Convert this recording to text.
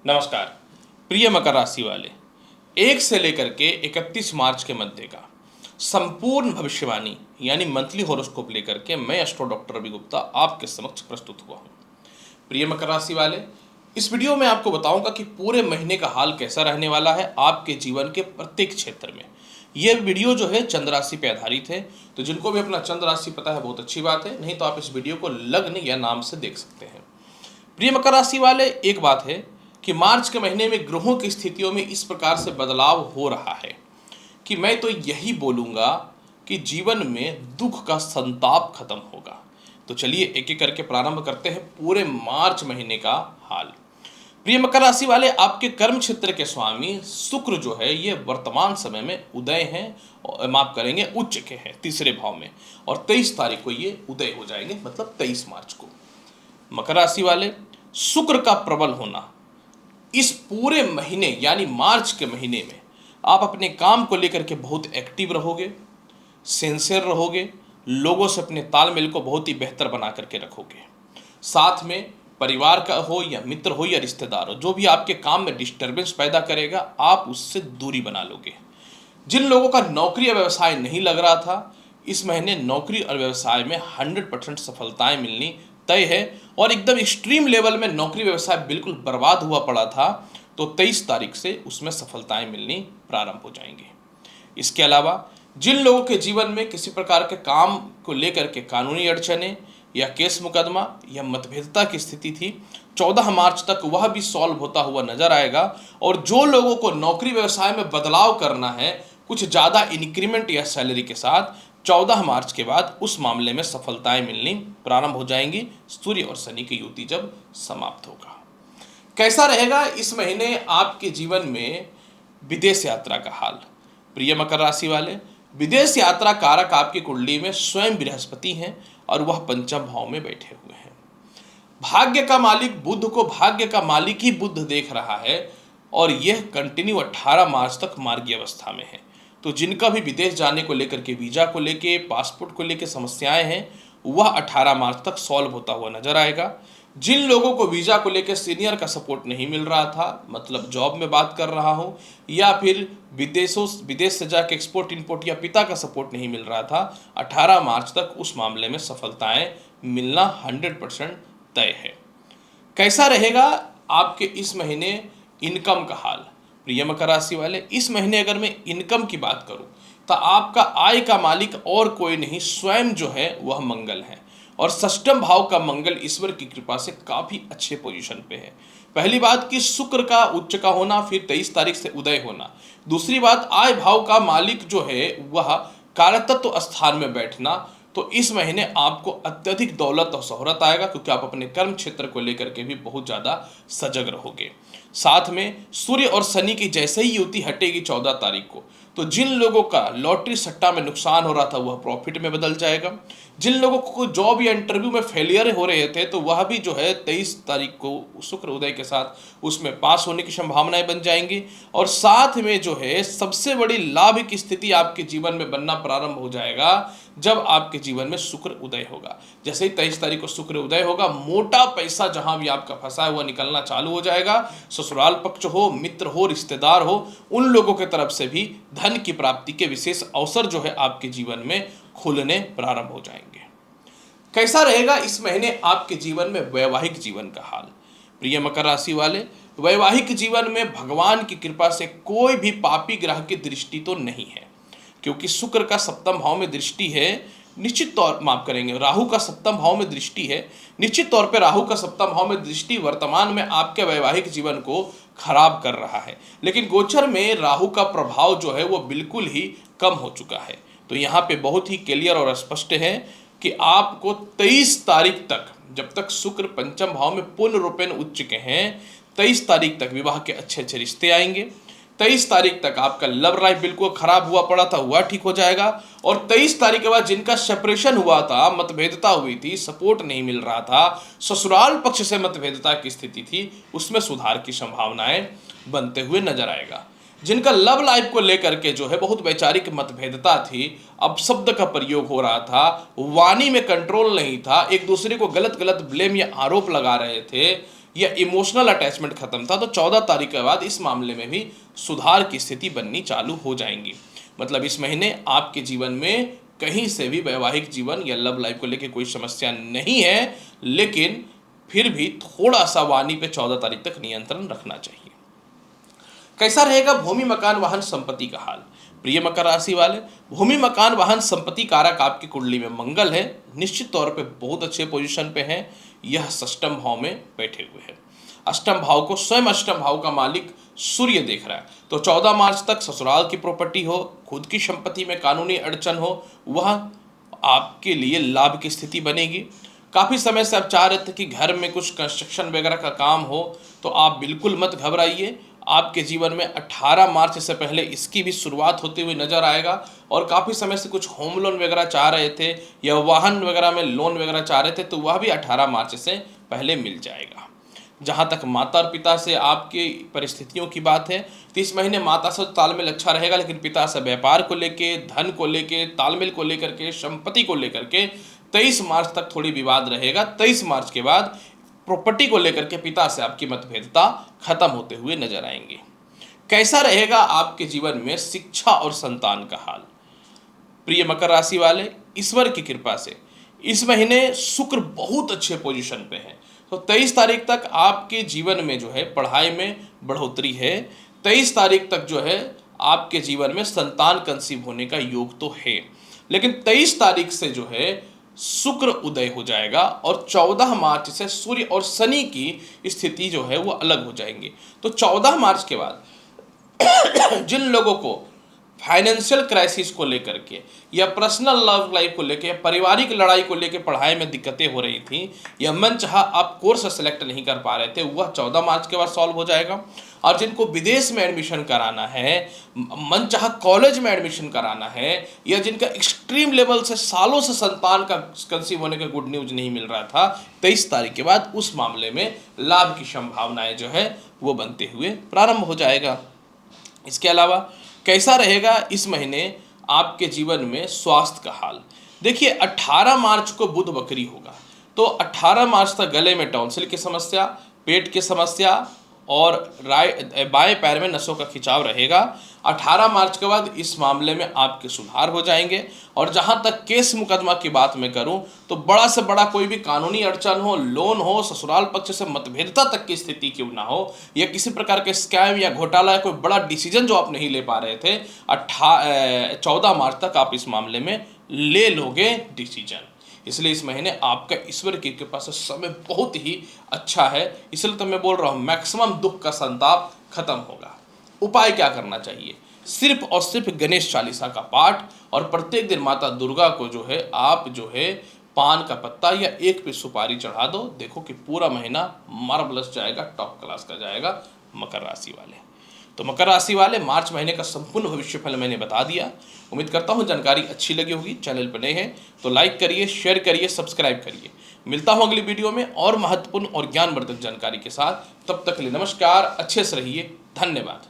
नमस्कार प्रिय मकर राशि वाले, 1 से लेकर के 31 मार्च के मध्य का संपूर्ण भविष्यवाणी यानी मंथली हॉरोस्कोप लेकर के मैं एस्ट्रो डॉक्टर रवि गुप्ता आपके समक्ष प्रस्तुत हुआ हूँ। प्रिय मकर राशि वाले, इस वीडियो में आपको बताऊंगा कि पूरे महीने का हाल कैसा रहने वाला है आपके जीवन के प्रत्येक क्षेत्र में। यह वीडियो जो है चंद्र राशि पर आधारित है, तो जिनको भी अपना चंद्र राशि पता है बहुत अच्छी बात है, नहीं तो आप इस वीडियो को लग्न या नाम से देख सकते हैं। प्रिय मकर राशि वाले, एक बात है कि मार्च के महीने में ग्रहों की स्थितियों में इस प्रकार से बदलाव हो रहा है कि मैं तो यही बोलूँगा कि जीवन में दुख का संताप खत्म होगा। तो चलिए एक एक करके प्रारंभ करते हैं पूरे मार्च महीने का हाल। प्रिय मकर राशि वाले, आपके कर्म क्षेत्र के स्वामी शुक्र जो है ये वर्तमान समय में उदय हैं, माफ करेंगे उच्च के हैं तीसरे भाव में, और 23 तारीख को ये उदय हो जाएंगे, मतलब 23 मार्च को। मकर राशि वाले, शुक्र का प्रबल होना इस पूरे महीने यानी मार्च के महीने में आप अपने काम को लेकर के बहुत एक्टिव रहोगे, सिंसियर रहोगे, लोगों से अपने तालमेल को बहुत ही बेहतर बना करके रखोगे। साथ में परिवार का हो या मित्र हो या रिश्तेदार हो, जो भी आपके काम में डिस्टर्बेंस पैदा करेगा आप उससे दूरी बना लोगे। जिन लोगों का नौकरी या व्यवसाय नहीं लग रहा था, इस महीने नौकरी और व्यवसाय में 100% सफलताएं मिलनी तय है, और एकदम एक्सट्रीम लेवल में नौकरी व्यवसाय बिल्कुल बर्बाद हुआ पड़ा था तो 23 तारीख से उसमें सफलताएं मिलनी प्रारंभ हो जाएंगी। इसके अलावा जिन लोगों के जीवन में किसी प्रकार के काम को लेकर के कानूनी अड़चने या केस मुकदमा या मतभेदता की स्थिति थी, 14 मार्च तक वह भी सॉल्व होता हुआ नजर आएगा। और जो लोगों को नौकरी व्यवसाय में बदलाव करना है कुछ ज़्यादा इंक्रीमेंट या सैलरी के साथ, 14 मार्च के बाद उस मामले में सफलताएं मिलनी प्रारंभ हो जाएंगी, सूर्य और शनि की युति जब समाप्त होगा। कैसा रहेगा इस महीने आपके जीवन में विदेश यात्रा का हाल? प्रिय मकर राशि वाले, विदेश यात्रा कारक आपकी कुंडली में स्वयं बृहस्पति हैं और वह पंचम भाव में बैठे हुए हैं। भाग्य का मालिक बुध को भाग्य का मालिक ही बुध देख रहा है, और यह कंटिन्यू 18 मार्च तक मार्गी अवस्था में है। तो जिनका भी विदेश जाने को लेकर के, वीजा को लेके, पासपोर्ट को लेके समस्याएं हैं, वह 18 मार्च तक सॉल्व होता हुआ नजर आएगा। जिन लोगों को वीजा को लेकर सीनियर का सपोर्ट नहीं मिल रहा था, मतलब जॉब में बात कर रहा हूं, या फिर विदेश से जाके एक्सपोर्ट इंपोर्ट या पिता का सपोर्ट नहीं मिल रहा था, 18 मार्च तक उस मामले में सफलताएं मिलना 100% तय है। कैसा रहेगा आपके इस महीने इनकम का हाल? प्रिय मकर राशि वाले, इस महीने अगर मैं इनकम की बात करूं तो आपका आय का मालिक और कोई नहीं, स्वयं जो है वह मंगल है, और षष्ठम भाव का मंगल ईश्वर की कृपा से काफी अच्छे पोजीशन पे है। पहली बात कि शुक्र का उच्च का होना, फिर 23 तारीख से उदय होना। दूसरी बात, आय भाव का मालिक जो है वह कारकत्व स्थान में बैठना। तो इस महीने आपको अत्यधिक दौलत और शोहरत आएगा, क्योंकि आप अपने कर्म क्षेत्र को लेकर के भी बहुत ज़्यादा सजग रहोगे। साथ में सूर्य और शनि की जैसे ही युति हटेगी 14 तारीख को, तो जिन लोगों का लॉटरी सट्टा में नुकसान हो रहा था वह प्रॉफिट में बदल जाएगा। जिन लोगों को जॉब या इंटरव्यू में फेलियर हो रहे थे, तो वह भी जो है 23 तारीख को शुक्र उदय के साथ उसमें पास होने की संभावनाएं बन जाएंगी। और साथ में जो है सबसे बड़ी लाभ की स्थिति आपके जीवन में बनना प्रारंभ हो जाएगा जब आपके जीवन में शुक्र उदय होगा। जैसे ही 23 तारीख को शुक्र उदय होगा, मोटा पैसा जहां भी आपका फंसा हुआ निकलना चालू हो जाएगा। ससुराल पक्ष हो, मित्र हो, रिश्तेदार हो, उन लोगों की तरफ से भी धन की प्राप्ति के विशेष अवसर जो है आपके जीवन में खुलने प्रारंभ हो जाएंगे। कैसा रहेगा इस महीने आपके जीवन में वैवाहिक जीवन का हाल? प्रिय मकर राशि वाले, वैवाहिक जीवन में भगवान की कृपा से कोई भी पापी ग्रह की दृष्टि तो नहीं है, क्योंकि शुक्र का सप्तम भाव में दृष्टि है। निश्चित तौर माफ करेंगे, राहु का सप्तम भाव में दृष्टि है। निश्चित तौर पे राहु का सप्तम भाव में दृष्टि वर्तमान में आपके वैवाहिक जीवन को खराब कर रहा है, लेकिन गोचर में राहु का प्रभाव जो है वो बिल्कुल ही कम हो चुका है। तो यहाँ पे बहुत ही क्लियर और स्पष्ट है कि आपको 23 तारीख तक, जब तक शुक्र पंचम भाव में पूर्ण रूपेण उच्च के हैं, 23 तारीख तक विवाह के अच्छे अच्छे रिश्ते आएंगे। 23 तारीख तक आपका लव लाइफ बिल्कुल खराब हुआ पड़ा था वह ठीक हो जाएगा, और 23 तारीख के बाद जिनका सेपरेशन हुआ था, मतभेदता हुई थी, सपोर्ट नहीं मिल रहा था, ससुराल पक्ष से मतभेदता की स्थिति थी, उसमें सुधार की संभावनाएं बनते हुए नजर आएगा। जिनका लव लाइफ को लेकर के जो है बहुत वैचारिक मतभेदता थी, अपशब्द का प्रयोग हो रहा था, वाणी में कंट्रोल नहीं था, एक दूसरे को गलत गलत ब्लेम या आरोप लगा रहे थे, या इमोशनल अटैचमेंट खत्म था, तो 14 तारीख के बाद इस मामले में भी सुधार की स्थिति बननी चालू हो जाएंगी। मतलब इस महीने आपके जीवन में कहीं से भी वैवाहिक जीवन या लव लाइफ को लेकर कोई समस्या नहीं है, लेकिन फिर भी थोड़ा सा वाणी पे 14 तारीख तक नियंत्रण रखना चाहिए। कैसा रहेगा भूमि मकान वाहन संपत्ति का हाल? प्रिय मकर राशि वाले, भूमि मकान वाहन संपत्ति कारक आपकी कुंडली में मंगल है, निश्चित तौर पे बहुत अच्छे पोजीशन पे है। यह षष्ठम भाव में बैठे हुए हैं। अष्टम भाव को स्वयं अष्टम भाव का मालिक सूर्य देख रहा है, तो 14 मार्च तक ससुराल की प्रॉपर्टी हो, खुद की संपत्ति में कानूनी अड़चन हो, वह आपके लिए लाभ की स्थिति बनेगी। काफ़ी समय से आप चाह रहे थे कि घर में कुछ कंस्ट्रक्शन वगैरह का काम हो, तो आप बिल्कुल मत घबराइए। आपके जीवन में 18 मार्च से पहले इसकी भी शुरुआत होते हुए नजर आएगा। और काफ़ी समय से कुछ होम लोन वगैरह चाह रहे थे या वाहन वगैरह में लोन वगैरह चाह रहे थे, तो वह भी 18 मार्च से पहले मिल जाएगा। जहाँ तक माता और पिता से आपकी परिस्थितियों की बात है, तो इस महीने माता से तालमेल अच्छा रहेगा, लेकिन पिता से व्यापार को लेके, धन को लेके, तालमेल को लेकर के, संपत्ति को लेकर के 23 मार्च तक थोड़ी विवाद रहेगा। 23 मार्च के बाद प्रॉपर्टी को लेकर के पिता से आपकी मतभेदता खत्म होते हुए नजर आएंगे। कैसा रहेगा आपके जीवन में शिक्षा और संतान का हाल? प्रिय मकर राशि वाले, ईश्वर की कृपा से इस महीने शुक्र बहुत अच्छे पोजीशन पे है, तो 23 तारीख तक आपके जीवन में जो है पढ़ाई में बढ़ोतरी है। 23 तारीख तक जो है आपके जीवन में संतान कंसीव होने का योग तो है, लेकिन 23 तारीख से जो है शुक्र उदय हो जाएगा और 14 मार्च से सूर्य और शनि की स्थिति जो है वो अलग हो जाएंगे। तो 14 मार्च के बाद जिन लोगों को फाइनेंशियल क्राइसिस को लेकर के या पर्सनल लव लाइफ को लेकर या पारिवारिक लड़ाई को लेकर पढ़ाई में दिक्कतें हो रही थी या मन चाहा आप कोर्स सेलेक्ट नहीं कर पा रहे थे, वह 14 मार्च के बाद सॉल्व हो जाएगा। और जिनको विदेश में एडमिशन कराना है, मन चाहा कॉलेज में एडमिशन कराना है, या जिनका एक्सट्रीम लेवल से सालों से संतान का कंसीव होने का गुड न्यूज नहीं मिल रहा था, 23 तारीख के बाद उस मामले में लाभ की संभावनाएं जो है वो बनते हुए प्रारंभ हो जाएगा। इसके अलावा कैसा रहेगा इस महीने आपके जीवन में स्वास्थ्य का हाल? देखिए 18 मार्च को बुध बकरी होगा, तो 18 मार्च तक गले में टॉन्सिल की समस्या, पेट की समस्या और बाएं पैर में नसों का खिंचाव रहेगा। 18 मार्च के बाद इस मामले में आपके सुधार हो जाएंगे। और जहां तक केस मुकदमा की बात मैं करूं, तो बड़ा से बड़ा कोई भी कानूनी अड़चन हो, लोन हो, ससुराल पक्ष से मतभेदता तक की स्थिति क्यों ना हो, या किसी प्रकार के स्कैम या घोटाला या कोई बड़ा डिसीजन जो आप नहीं ले पा रहे थे, 14 मार्च तक आप इस मामले में ले लोगे डिसीजन। इसलिए इस महीने आपका ईश्वर की कृपा से समय बहुत ही अच्छा है। इसलिए तो मैं बोल रहा हूँ मैक्सिमम दुख का संताप खत्म होगा। उपाय क्या करना चाहिए? सिर्फ और सिर्फ गणेश चालीसा का पाठ, और प्रत्येक दिन माता दुर्गा को जो है आप जो है पान का पत्ता या एक पे सुपारी चढ़ा दो। देखो कि पूरा महीना मार्वलस जाएगा, टॉप क्लास का जाएगा मकर राशि वाले। तो मकर राशि वाले, मार्च महीने का संपूर्ण भविष्यफल मैंने बता दिया। उम्मीद करता हूँ जानकारी अच्छी लगी होगी। चैनल पर नए हैं तो लाइक करिए, शेयर करिए, सब्सक्राइब करिए। मिलता हूँ अगली वीडियो में और महत्वपूर्ण और ज्ञानवर्धक जानकारी के साथ। तब तक के लिए नमस्कार, अच्छे से रहिए, धन्यवाद।